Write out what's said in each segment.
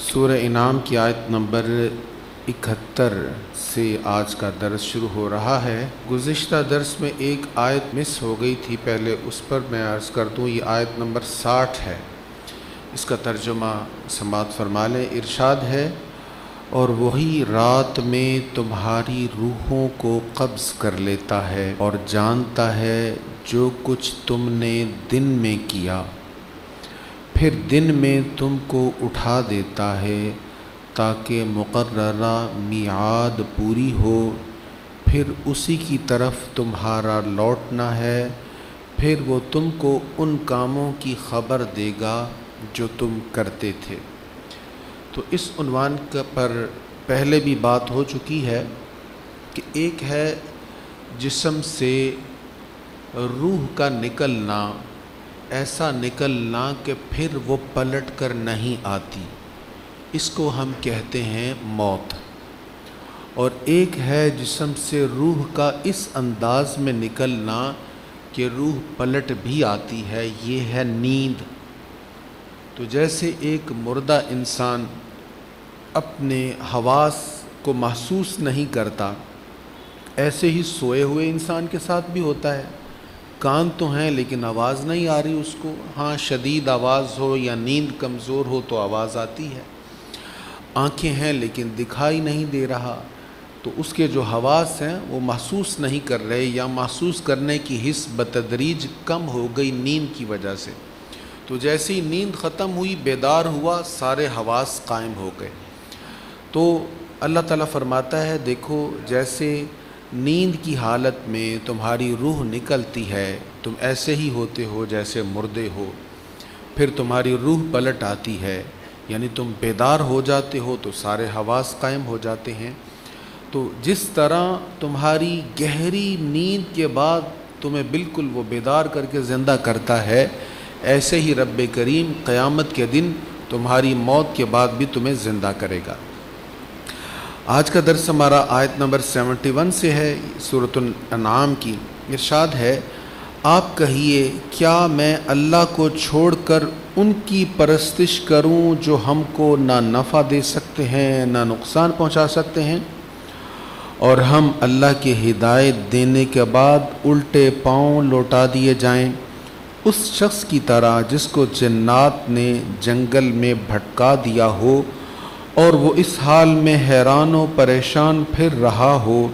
سورہ انعام کی آیت نمبر 71 سے آج کا درس شروع ہو رہا ہے۔ گزشتہ درس میں ایک آیت مس ہو گئی تھی، پہلے اس پر میں عرض کر دوں۔ یہ آیت نمبر 60 ہے، اس کا ترجمہ سماعت فرما لیں۔ ارشاد ہے، اور وہی رات میں تمہاری روحوں کو قبض کر لیتا ہے اور جانتا ہے جو کچھ تم نے دن میں کیا، پھر دن میں تم کو اٹھا دیتا ہے تاکہ مقررہ میعاد پوری ہو، پھر اسی کی طرف تمہارا لوٹنا ہے، پھر وہ تم کو ان کاموں کی خبر دے گا جو تم کرتے تھے۔ تو اس عنوان پر پہلے بھی بات ہو چکی ہے کہ ایک ہے جسم سے روح کا نکلنا، ایسا نکلنا کہ پھر وہ پلٹ کر نہیں آتی، اس کو ہم کہتے ہیں موت۔ اور ایک ہے جسم سے روح کا اس انداز میں نکلنا کہ روح پلٹ بھی آتی ہے، یہ ہے نیند۔ تو جیسے ایک مردہ انسان اپنے حواس کو محسوس نہیں کرتا، ایسے ہی سوئے ہوئے انسان کے ساتھ بھی ہوتا ہے۔ کان تو ہیں لیکن آواز نہیں آ رہی اس کو، ہاں شدید آواز ہو یا نیند کمزور ہو تو آواز آتی ہے۔ آنکھیں ہیں لیکن دکھائی نہیں دے رہا، تو اس کے جو حواس ہیں وہ محسوس نہیں کر رہے، یا محسوس کرنے کی حس بتدریج کم ہو گئی نیند کی وجہ سے۔ تو جیسی نیند ختم ہوئی، بیدار ہوا، سارے حواس قائم ہو گئے۔ تو اللہ تعالیٰ فرماتا ہے، دیکھو جیسے نیند کی حالت میں تمہاری روح نکلتی ہے، تم ایسے ہی ہوتے ہو جیسے مردے ہو، پھر تمہاری روح پلٹ آتی ہے، یعنی تم بیدار ہو جاتے ہو تو سارے حواس قائم ہو جاتے ہیں۔ تو جس طرح تمہاری گہری نیند کے بعد تمہیں بالکل وہ بیدار کر کے زندہ کرتا ہے، ایسے ہی رب کریم قیامت کے دن تمہاری موت کے بعد بھی تمہیں زندہ کرے گا۔ آج کا درس ہمارا آیت نمبر 71 سے ہے، سورۃ الانعام کی۔ ارشاد ہے، آپ کہیے کیا میں اللہ کو چھوڑ کر ان کی پرستش کروں جو ہم کو نہ نفع دے سکتے ہیں نہ نقصان پہنچا سکتے ہیں، اور ہم اللہ کی ہدایت دینے کے بعد الٹے پاؤں لوٹا دیے جائیں، اس شخص کی طرح جس کو جنات نے جنگل میں بھٹکا دیا ہو اور وہ اس حال میں حیران و پریشان پھر رہا ہو،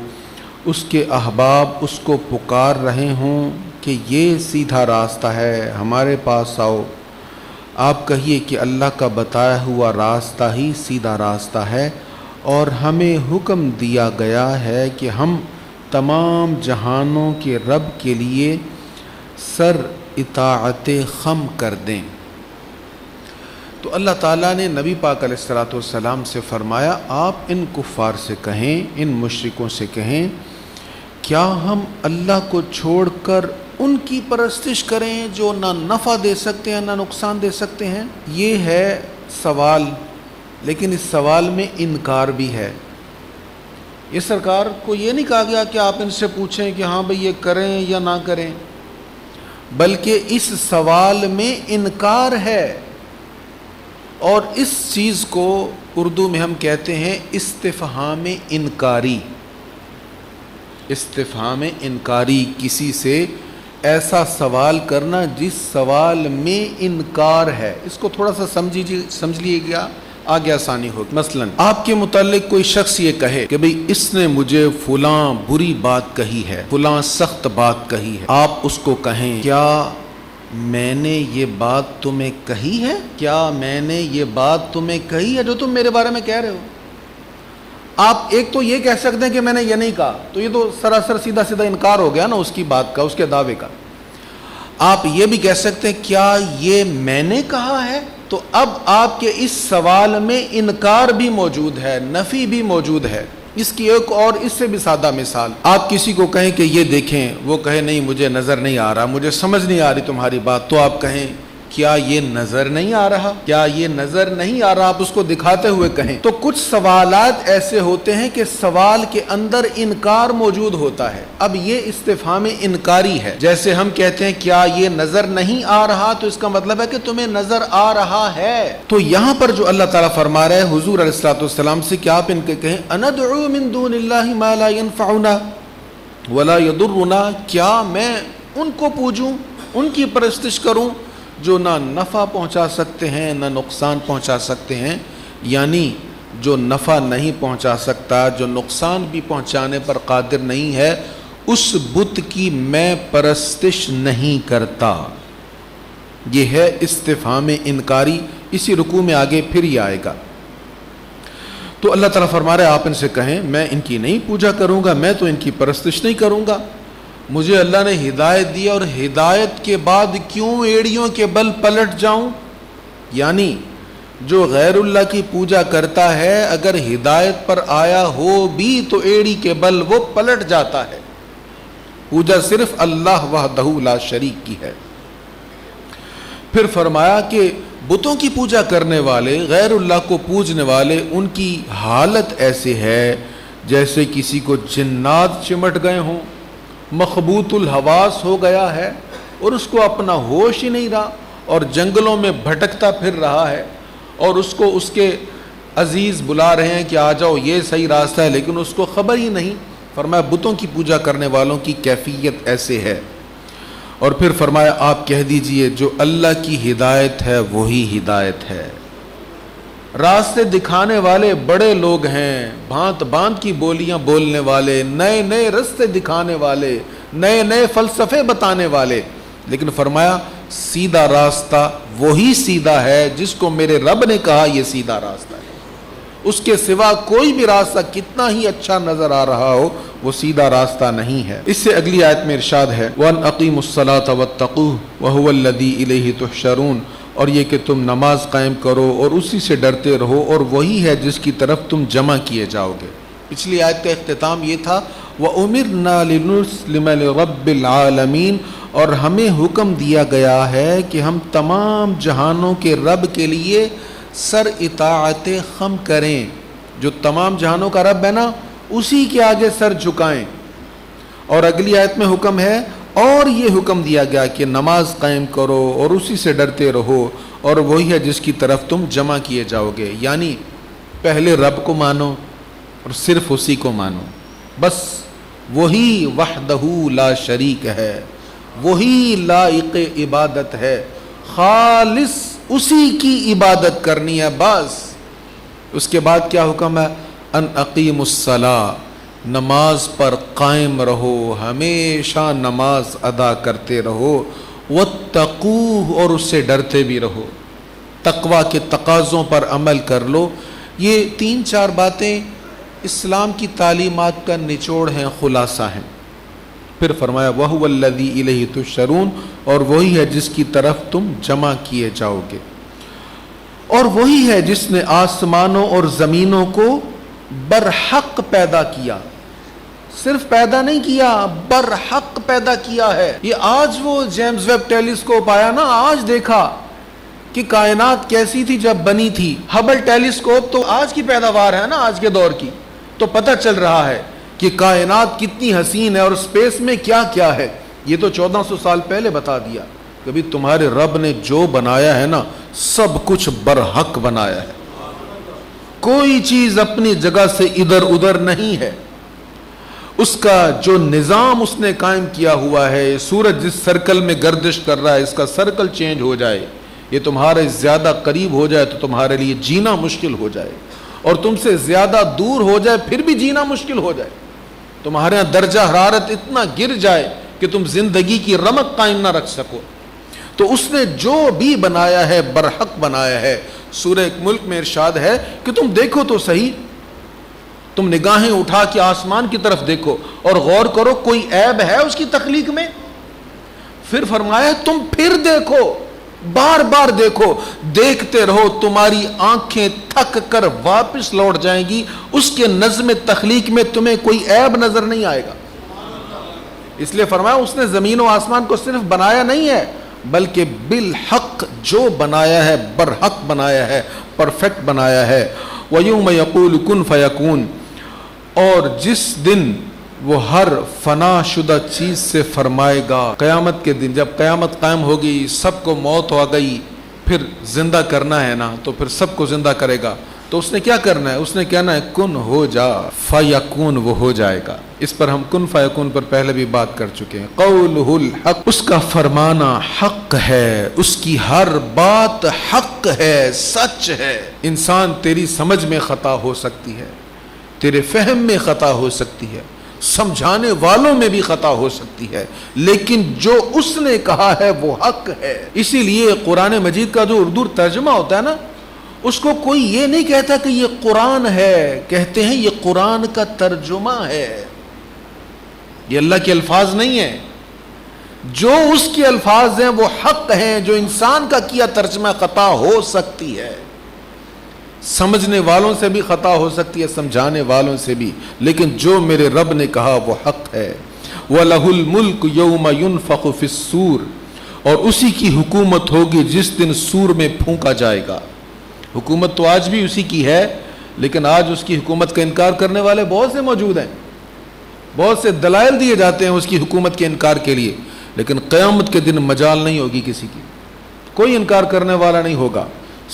اس کے احباب اس کو پکار رہے ہوں کہ یہ سیدھا راستہ ہے، ہمارے پاس آؤ۔ آپ کہیے کہ اللہ کا بتایا ہوا راستہ ہی سیدھا راستہ ہے، اور ہمیں حکم دیا گیا ہے کہ ہم تمام جہانوں کے رب کے لیے سر اطاعت خم کر دیں۔ تو اللہ تعالیٰ نے نبی پاک علیہ الصلوۃ والسلام سے فرمایا، آپ ان کفار سے کہیں، ان مشرکوں سے کہیں، کیا ہم اللہ کو چھوڑ کر ان کی پرستش کریں جو نہ نفع دے سکتے ہیں نہ نقصان دے سکتے ہیں؟ یہ ہے سوال، لیکن اس سوال میں انکار بھی ہے۔ یہ سرکار کو یہ نہیں کہا گیا کہ آپ ان سے پوچھیں کہ ہاں بھئی یہ کریں یا نہ کریں، بلکہ اس سوال میں انکار ہے، اور اس چیز کو اردو میں ہم کہتے ہیں استفہام انکاری۔ استفہام انکاری، کسی سے ایسا سوال کرنا جس سوال میں انکار ہے۔ اس کو تھوڑا سا سمجھ لیے گیا، آگے آسانی ہوگی۔ مثلا آپ کے متعلق کوئی شخص یہ کہے کہ بھئی اس نے مجھے فلاں بری بات کہی ہے، فلاں سخت بات کہی ہے، آپ اس کو کہیں، کیا میں نے یہ بات تمہیں کہی ہے؟ کیا میں نے یہ بات تمہیں کہی ہے جو تم میرے بارے میں کہہ رہے ہو؟ آپ ایک تو یہ کہہ سکتے ہیں کہ میں نے یہ نہیں کہا، تو یہ تو سراسر سیدھا انکار ہو گیا نا اس کی بات کا، اس کے دعوے کا۔ آپ یہ بھی کہہ سکتے ہیں، کیا یہ میں نے کہا ہے؟ تو اب آپ کے اس سوال میں انکار بھی موجود ہے، نفی بھی موجود ہے۔ اس کی ایک اور اس سے بھی سادہ مثال، آپ کسی کو کہیں کہ یہ دیکھیں، وہ کہے نہیں مجھے نظر نہیں آ رہا، مجھے سمجھ نہیں آ رہی تمہاری بات، تو آپ کہیں کیا یہ نظر نہیں آ رہا؟ کیا یہ نظر نہیں آ رہا؟ آپ اس کو دکھاتے ہوئے کہیں۔ تو کچھ سوالات ایسے ہوتے ہیں کہ سوال کے اندر انکار موجود ہوتا ہے۔ اب یہ استفہام انکاری ہے۔ جیسے ہم کہتے ہیں کیا یہ نظر نہیں آ رہا، تو اس کا مطلب ہے کہ تمہیں نظر آ رہا ہے۔ تو یہاں پر جو اللہ تعالیٰ فرما رہا ہے حضور علیہ الصلوۃ والسلام سے، کیا آپ ان کے کہیں اندعو من دون اللہ ما لا ينفعنا ولا يضرنا، کیا میں ان کو پوجوں، ان کی پرستش کروں جو نہ نفع پہنچا سکتے ہیں نہ نقصان پہنچا سکتے ہیں، یعنی جو نفع نہیں پہنچا سکتا، جو نقصان بھی پہنچانے پر قادر نہیں ہے، اس بت کی میں پرستش نہیں کرتا۔ یہ ہے استفہام انکاری، اسی رکوع میں آگے پھر یہ آئے گا۔ تو اللہ تعالیٰ فرما رہے آپ ان سے کہیں میں ان کی نہیں پوجا کروں گا، میں تو ان کی پرستش نہیں کروں گا۔ مجھے اللہ نے ہدایت دی اور ہدایت کے بعد کیوں ایڑیوں کے بل پلٹ جاؤں؟ یعنی جو غیر اللہ کی پوجا کرتا ہے اگر ہدایت پر آیا ہو بھی تو ایڑی کے بل وہ پلٹ جاتا ہے۔ پوجا صرف اللہ وحدہ لا شریک کی ہے۔ پھر فرمایا کہ بتوں کی پوجا کرنے والے، غیر اللہ کو پوجنے والے، ان کی حالت ایسے ہے جیسے کسی کو جنات چمٹ گئے ہوں، مخبوط الحواس ہو گیا ہے اور اس کو اپنا ہوش ہی نہیں رہا اور جنگلوں میں بھٹکتا پھر رہا ہے، اور اس کو اس کے عزیز بلا رہے ہیں کہ آ جاؤ یہ صحیح راستہ ہے، لیکن اس کو خبر ہی نہیں۔ فرمایا بتوں کی پوجا کرنے والوں کی کیفیت ایسے ہے۔ اور پھر فرمایا آپ کہہ دیجئے جو اللہ کی ہدایت ہے وہی ہدایت ہے۔ راستے دکھانے والے بڑے لوگ ہیں، بھانت بھانت کی بولیاں بولنے والے، نئے نئے راستے دکھانے والے، نئے نئے فلسفے بتانے والے، لیکن فرمایا سیدھا راستہ وہی سیدھا ہے جس کو میرے رب نے کہا یہ سیدھا راستہ ہے۔ اس کے سوا کوئی بھی راستہ کتنا ہی اچھا نظر آ رہا ہو وہ سیدھا راستہ نہیں ہے۔ اس سے اگلی آیت میں ارشاد ہے وَأَنْ أَقِيمُوا الصَّلَاةَ وَاتَّقُوهُ وَهُوَ الَّذِي إِلَيْهِ تُحْشَرُونَ، اور یہ کہ تم نماز قائم کرو اور اسی سے ڈرتے رہو اور وہی ہے جس کی طرف تم جمع کیے جاؤ گے۔ پچھلی آیت کا اختتام یہ تھا وَأُمِرْنَا لِنُسْلِمَ لِرَبِّ الْعَالَمِينَ، اور ہمیں حکم دیا گیا ہے کہ ہم تمام جہانوں کے رب کے لیے سر اطاعت خم کریں۔ جو تمام جہانوں کا رب ہے نا اسی کے آگے سر جھکائیں۔ اور اگلی آیت میں حکم ہے اور یہ حکم دیا گیا کہ نماز قائم کرو اور اسی سے ڈرتے رہو اور وہی ہے جس کی طرف تم جمع کیے جاؤ گے، یعنی پہلے رب کو مانو اور صرف اسی کو مانو، بس وہی وحدہ لا شریک ہے، وہی لائق عبادت ہے، خالص اسی کی عبادت کرنی ہے بس۔ اس کے بعد کیا حکم ہے ان اقیم الصلاۃ، نماز پر قائم رہو، ہمیشہ نماز ادا کرتے رہو، واتقوہ، اور اس سے ڈرتے بھی رہو، تقوی کے تقاضوں پر عمل کر لو۔ یہ 3-4 باتیں اسلام کی تعلیمات کا نچوڑ ہیں، خلاصہ ہیں۔ پھر فرمایا وَهُوَ الَّذِي إِلَيْهِ تُحْشَرُونَ، اور وہی ہے جس کی طرف تم جمع کیے جاؤ گے، اور وہی ہے جس نے آسمانوں اور زمینوں کو برحق پیدا کیا، صرف پیدا نہیں کیا برحق پیدا کیا ہے۔ یہ آج وہ جیمز ویب ٹیلیسکوپ آیا نا، آج دیکھا کہ کائنات کیسی تھی جب بنی تھی۔ ہبل ٹیلیسکوپ تو آج کی پیداوار ہے نا، آج کے دور کی، تو پتہ چل رہا ہے کہ کائنات کتنی حسین ہے اور اسپیس میں کیا کیا ہے۔ یہ تو 1400 سال پہلے بتا دیا۔ کبھی تمہارے رب نے جو بنایا ہے نا سب کچھ برحق بنایا ہے، کوئی چیز اپنی جگہ سے ادھر ادھر نہیں ہے۔ اس کا جو نظام اس نے قائم کیا ہوا ہے، سورج جس سرکل میں گردش کر رہا ہے اس کا سرکل چینج ہو جائے، یہ تمہارے زیادہ قریب ہو جائے تو تمہارے لیے جینا مشکل ہو جائے، اور تم سے زیادہ دور ہو جائے پھر بھی جینا مشکل ہو جائے، تمہارے یہاں درجہ حرارت اتنا گر جائے کہ تم زندگی کی رمق قائم نہ رکھ سکو۔ تو اس نے جو بھی بنایا ہے برحق بنایا ہے۔ سورہ ملک میں ارشاد ہے کہ تم دیکھو تو صحیح، تم نگاہیں اٹھا کے آسمان کی طرف دیکھو اور غور کرو کوئی عیب ہے اس کی تخلیق میں؟ پھر فرمایا تم پھر دیکھو، بار بار دیکھو، دیکھتے رہو، تمہاری آنکھیں تھک کر واپس لوٹ جائیں گی، اس کے نظم تخلیق میں تمہیں کوئی عیب نظر نہیں آئے گا۔ اس لیے فرمایا اس نے زمین و آسمان کو صرف بنایا نہیں ہے، بلکہ بالحق جو بنایا ہے برحق بنایا ہے، پرفیکٹ بنایا ہے۔ وَيَوْمَ يَقُولُ كُن فَيَكُونُ، اور جس دن وہ ہر فنا شدہ چیز سے فرمائے گا، قیامت کے دن جب قیامت قائم ہوگی، سب کو موت ہو گئی، پھر زندہ کرنا ہے نا، تو پھر سب کو زندہ کرے گا، تو اس نے کیا کرنا ہے؟ اس نے کہنا ہے کن ہو جا فیکون، وہ ہو جائے گا۔ اس پر ہم کن فیکون پر پہلے بھی بات کر چکے ہیں۔ قولہ الحق، اس کا فرمانا حق ہے، اس کی ہر بات حق ہے، سچ ہے۔ انسان تیری سمجھ میں خطا ہو سکتی ہے، تیرے فہم میں خطا ہو سکتی ہے، سمجھانے والوں میں بھی خطا ہو سکتی ہے، لیکن جو اس نے کہا ہے وہ حق ہے۔ اسی لیے قرآن مجید کا جو اردو ترجمہ ہوتا ہے نا، اس کو کوئی یہ نہیں کہتا کہ یہ قرآن ہے، کہتے ہیں یہ قرآن کا ترجمہ ہے، یہ اللہ کے الفاظ نہیں ہیں۔ جو اس کے الفاظ ہیں وہ حق ہیں، جو انسان کا کیا ترجمہ خطا ہو سکتی ہے، سمجھنے والوں سے بھی خطا ہو سکتی ہے، سمجھانے والوں سے بھی، لیکن جو میرے رب نے کہا وہ حق ہے۔ وَلَهُ الْمُلْكُ يَوْمَ يُنْفَخُ فِي الصُّورِ، اور اسی کی حکومت ہوگی جس دن سور میں پھونکا جائے گا۔ حکومت تو آج بھی اسی کی ہے، لیکن آج اس کی حکومت کا انکار کرنے والے بہت سے موجود ہیں، بہت سے دلائل دیے جاتے ہیں اس کی حکومت کے انکار کے لیے، لیکن قیامت کے دن مجال نہیں ہوگی کسی کی، کوئی انکار کرنے والا نہیں ہوگا،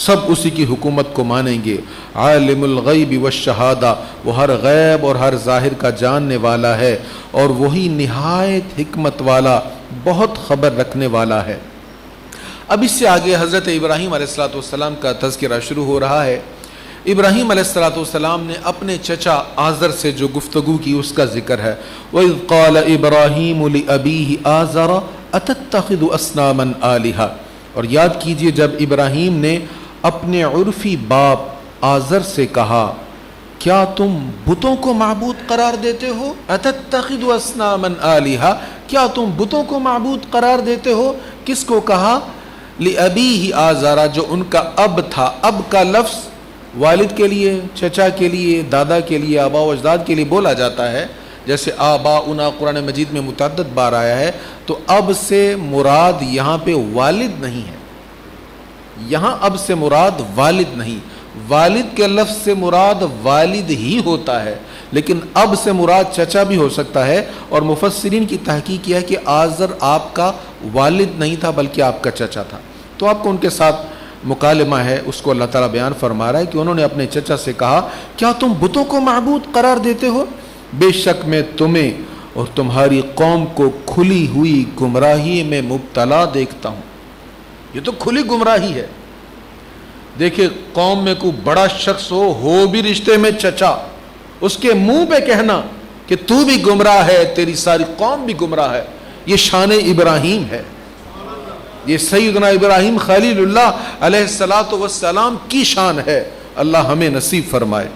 سب اسی کی حکومت کو مانیں گے۔ عالم الغیب والشہادہ، وہ ہر غیب اور ہر ظاہر کا جاننے والا ہے، اور وہی نہایت حکمت والا، بہت خبر رکھنے والا ہے۔ اب اس سے آگے حضرت ابراہیم علیہ السلام کا تذکرہ شروع ہو رہا ہے۔ ابراہیم علیہ السلام نے اپنے چچا آزر سے جو گفتگو کی اس کا ذکر ہے۔ وَإِذْ قَالَ إِبْرَاهِيمُ لِأَبِيهِ آزَرَ أَتَتَّخِذُ أَصْنَامًا آلِهَةً، اور یاد کیجئے جب ابراہیم نے اپنے عرفی باپ آزر سے کہا کیا تم بتوں کو معبود قرار دیتے ہو؟ أَتَتَّخِذُ أَصْنَامًا آلِهَةً، کیا تم بتوں کو معبود قرار دیتے ہو؟ کس کو کہا؟ لِأَبِيهِ آزَرَ، جو ان کا اب تھا۔ اب کا لفظ والد کے لیے، چچا کے لیے، دادا کے لیے، آبا و اجداد کے لیے بولا جاتا ہے، جیسے آباؤنا قرآن مجید میں متعدد بار آیا ہے، تو اب سے مراد یہاں پہ والد نہیں ہے، یہاں اب سے مراد والد نہیں، والد کے لفظ سے مراد والد ہی ہوتا ہے، لیکن اب سے مراد چچا بھی ہو سکتا ہے، اور مفسرین کی تحقیق کیا ہے کہ آزر آپ کا والد نہیں تھا بلکہ آپ کا چچا تھا۔ تو آپ کو ان کے ساتھ مکالمہ ہے، اس کو اللہ تعالیٰ بیان فرما رہا ہے کہ انہوں نے اپنے چچا سے کہا کیا تم بتوں کو معبود قرار دیتے ہو؟ بے شک میں تمہیں اور تمہاری قوم کو کھلی ہوئی گمراہی میں مبتلا دیکھتا ہوں۔ یہ تو کھلی گمراہی ہے۔ دیکھیں قوم میں کوئی بڑا شخص ہو بھی رشتے میں چچا، اس کے منہ پہ کہنا کہ تو بھی گمراہ ہے، تیری ساری قوم بھی گمراہ ہے، یہ شان ابراہیم ہے، یہ سیدنا ابراہیم خلیل اللہ علیہ السلام کی شان ہے۔ اللہ ہمیں نصیب فرمائے۔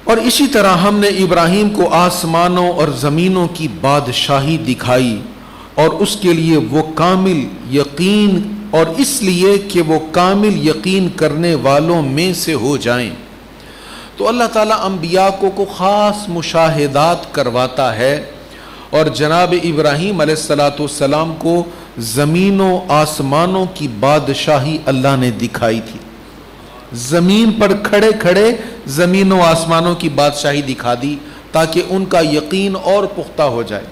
اور اسی طرح ہم نے ابراہیم کو آسمانوں اور زمینوں کی بادشاہی دکھائی، اور اس کے لیے وہ کامل یقین، اور اس لیے کہ وہ کامل یقین کرنے والوں میں سے ہو جائیں۔ تو اللہ تعالیٰ انبیاء کو خاص مشاہدات کرواتا ہے، اور جناب ابراہیم علیہ السلام کو زمینوں آسمانوں کی بادشاہی اللہ نے دکھائی تھی، زمین پر کھڑے کھڑے زمینوں آسمانوں کی بادشاہی دکھا دی تاکہ ان کا یقین اور پختہ ہو جائے۔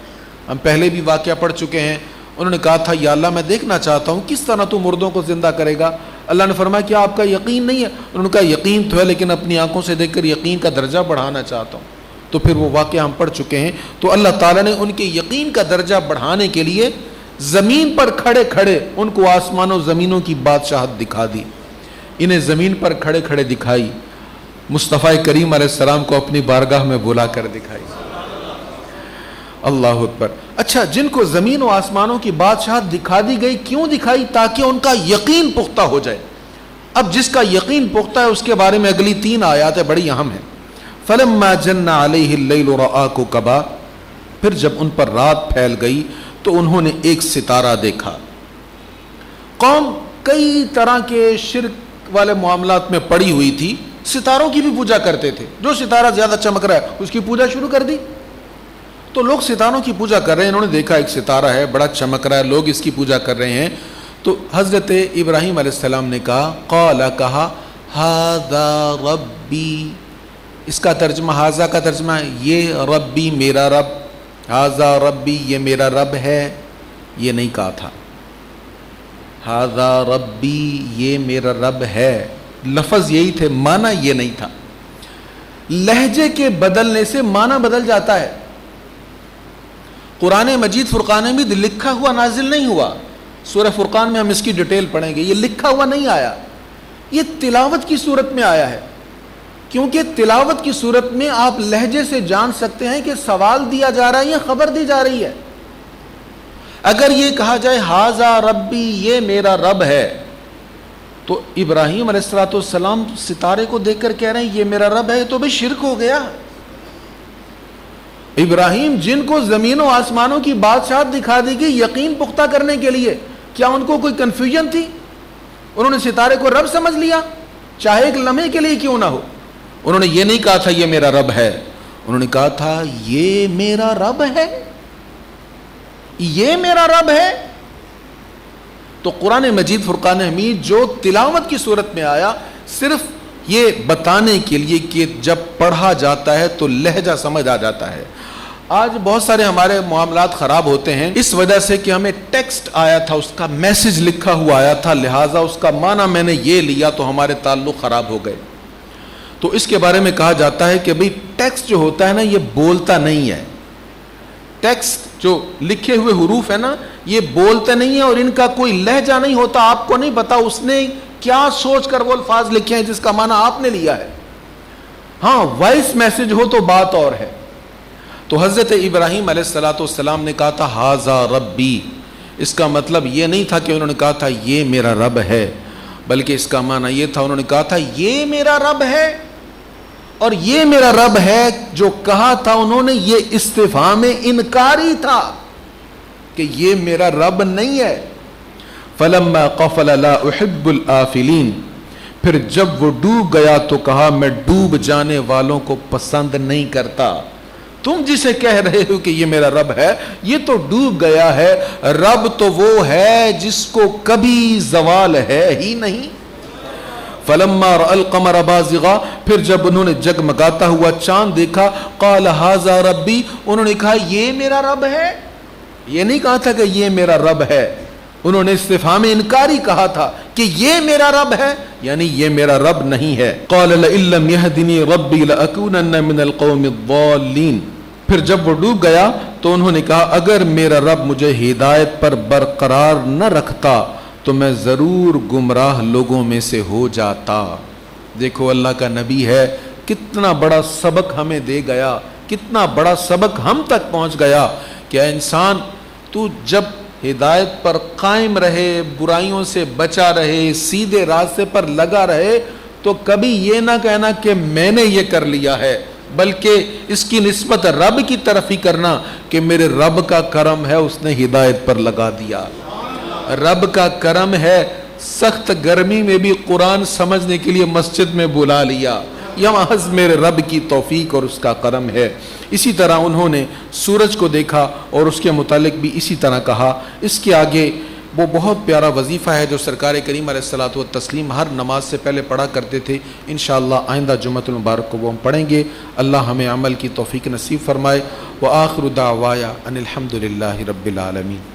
ہم پہلے بھی واقعہ پڑھ چکے ہیں، انہوں نے کہا تھا یا اللہ میں دیکھنا چاہتا ہوں کس طرح تو مردوں کو زندہ کرے گا۔ اللہ نے فرمایا کیا آپ کا یقین نہیں ہے؟ انہوں نے کہا یقین تو ہے، لیکن اپنی آنکھوں سے دیکھ کر یقین کا درجہ بڑھانا چاہتا ہوں۔ تو پھر وہ واقعہ ہم پڑھ چکے ہیں۔ تو اللہ تعالیٰ نے ان کے یقین کا درجہ بڑھانے کے لیے زمین پر کھڑے کھڑے ان کو آسمانوں زمینوں کی بادشاہت دکھا دی، انہیں زمین پر کھڑے کھڑے دکھائی، مصطفیٰ کریم علیہ السلام کو اپنی بارگاہ میں بلا کر دکھائی۔ اللہ اکبر۔ اچھا، جن کو زمین و آسمانوں کی بادشاہت دکھا دی گئی، کیوں دکھائی؟ تاکہ ان کا یقین پختہ ہو جائے۔ اب جس کا یقین پختہ ہے اس کے بارے میں اگلی 3 آیات بڑی اہم ہیں۔ فَلَمَّا جَنَّ عَلَيْهِ اللَّيْلُ رَآ كَوْكَبًا، پھر جب ان پر رات پھیل گئی تو انہوں نے ایک ستارہ دیکھا۔ قوم کئی طرح کے شرک والے معاملات میں پڑی ہوئی تھی، ستاروں کی بھی پوجا کرتے تھے، جو ستارہ زیادہ چمک رہا ہے اس کی پوجا شروع کر دی۔ تو لوگ ستاروں کی پوجا کر رہے ہیں، انہوں نے دیکھا ایک ستارہ ہے بڑا چمک رہا ہے، لوگ اس کی پوجا کر رہے ہیں. تو حضرت ابراہیم علیہ السلام نے کہا، قال کہا، ھذا ربی، اس کا ترجمہ، ھذا کا ترجمہ ہے یہ ربی میرا رب، ھذا ربی یہ میرا رب ہے. یہ نہیں کہا تھا ھذا ربی یہ میرا رب ہے، لفظ یہی تھے، معنی یہ نہیں تھا. لہجے کے بدلنے سے معنی بدل جاتا ہے. قرآن مجید فرقان حمید لکھا ہوا نازل نہیں ہوا. سورہ فرقان میں ہم اس کی ڈیٹیل پڑھیں گے. یہ لکھا ہوا نہیں آیا، یہ تلاوت کی صورت میں آیا ہے. کیونکہ تلاوت کی صورت میں آپ لہجے سے جان سکتے ہیں کہ سوال دیا جا رہا ہے یا خبر دی جا رہی ہے. اگر یہ کہا جائے ھذا ربی یہ میرا رب ہے، تو ابراہیم علیہ السلام ستارے کو دیکھ کر کہہ رہے ہیں یہ میرا رب ہے، تو بھی شرک ہو گیا. ابراہیم جن کو زمین و آسمانوں کی بادشاہت دکھا دی گئی یقین پختہ کرنے کے لیے، کیا ان کو کوئی کنفیوژن تھی؟ انہوں نے ستارے کو رب سمجھ لیا، چاہے ایک لمحے کے لیے کیوں نہ ہو. انہوں نے یہ نہیں کہا تھا یہ میرا رب ہے، انہوں نے کہا تھا یہ میرا رب ہے، یہ میرا رب ہے. تو قرآن مجید فرقان حمید جو تلاوت کی صورت میں آیا، صرف یہ بتانے کے لیے کہ جب پڑھا جاتا ہے تو لہجہ سمجھ آ جاتا ہے. آج بہت سارے ہمارے معاملات خراب ہوتے ہیں اس وجہ سے کہ ہمیں ٹیکسٹ آیا تھا، اس کا میسج لکھا ہوا آیا تھا، لہٰذا اس کا معنی میں نے یہ لیا تو ہمارے تعلق خراب ہو گئے. تو اس کے بارے میں کہا جاتا ہے کہ بھئی ٹیکسٹ جو ہوتا ہے نا یہ بولتا نہیں ہے. ٹیکسٹ جو لکھے ہوئے حروف ہے نا یہ بولتے نہیں ہیں اور ان کا کوئی لہجہ نہیں ہوتا. آپ کو نہیں پتا اس نے کیا سوچ کر وہ الفاظ لکھے ہیں جس کا معنی آپ نے لیا ہے. ہاں وائس میسج ہو تو بات اور ہے. تو حضرت ابراہیم علیہ السلام نے کہا تھا ھذا ربی، اس کا مطلب یہ نہیں تھا کہ انہوں نے کہا تھا یہ میرا رب ہے، بلکہ اس کا معنی یہ تھا انہوں نے کہا تھا یہ میرا رب ہے. اور یہ میرا رب ہے جو کہا تھا انہوں نے یہ استفہام انکاری تھا کہ یہ میرا رب نہیں ہے. فلما قفل لا احب الآفلین، پھر جب وہ ڈوب گیا تو کہا میں ڈوب جانے والوں کو پسند نہیں کرتا. تم جسے کہہ رہے ہو کہ یہ میرا رب ہے یہ تو ڈوب گیا ہے. رب تو وہ ہے جس کو کبھی زوال ہے ہی نہیں. فلما رأى القمر بازغا، پھر جب انہوں نے جگمگاتا ہوا چاند دیکھا، قال ھذا ربی، انہوں نے کہا یہ میرا رب ہے. یہ نہیں کہا تھا کہ یہ میرا رب ہے، انہوں نے استفہام انکاری کہا تھا کہ یہ میرا رب ہے، یعنی یہ میرا رب نہیں ہے. قال لئن لم يهدني ربي لأكونن من القوم الضالين، پھر جب وہ ڈوب گیا تو انہوں نے کہا اگر میرا رب مجھے ہدایت پر برقرار نہ رکھتا تو میں ضرور گمراہ لوگوں میں سے ہو جاتا. دیکھو اللہ کا نبی ہے، کتنا بڑا سبق ہمیں دے گیا، کتنا بڑا سبق ہم تک پہنچ گیا کہ اے انسان تو جب ہدایت پر قائم رہے، برائیوں سے بچا رہے، سیدھے راستے پر لگا رہے، تو کبھی یہ نہ کہنا کہ میں نے یہ کر لیا ہے، بلکہ اس کی نسبت رب کی طرف ہی کرنا کہ میرے رب کا کرم ہے اس نے ہدایت پر لگا دیا. رب کا کرم ہے سخت گرمی میں بھی قرآن سمجھنے کے لیے مسجد میں بلا لیا، یہ محض میرے رب کی توفیق اور اس کا کرم ہے. اسی طرح انہوں نے سورج کو دیکھا اور اس کے متعلق بھی اسی طرح کہا. اس کے آگے وہ بہت پیارا وظیفہ ہے جو سرکار کریم علیہ الصلوۃ والتسلیم ہر نماز سے پہلے پڑھا کرتے تھے. انشاءاللہ آئندہ جمعۃ المبارک کو وہ ہم پڑھیں گے. اللہ ہمیں عمل کی توفیق نصیب فرمائے. وآخر دعوایا ان الحمد للہ رب العالمین.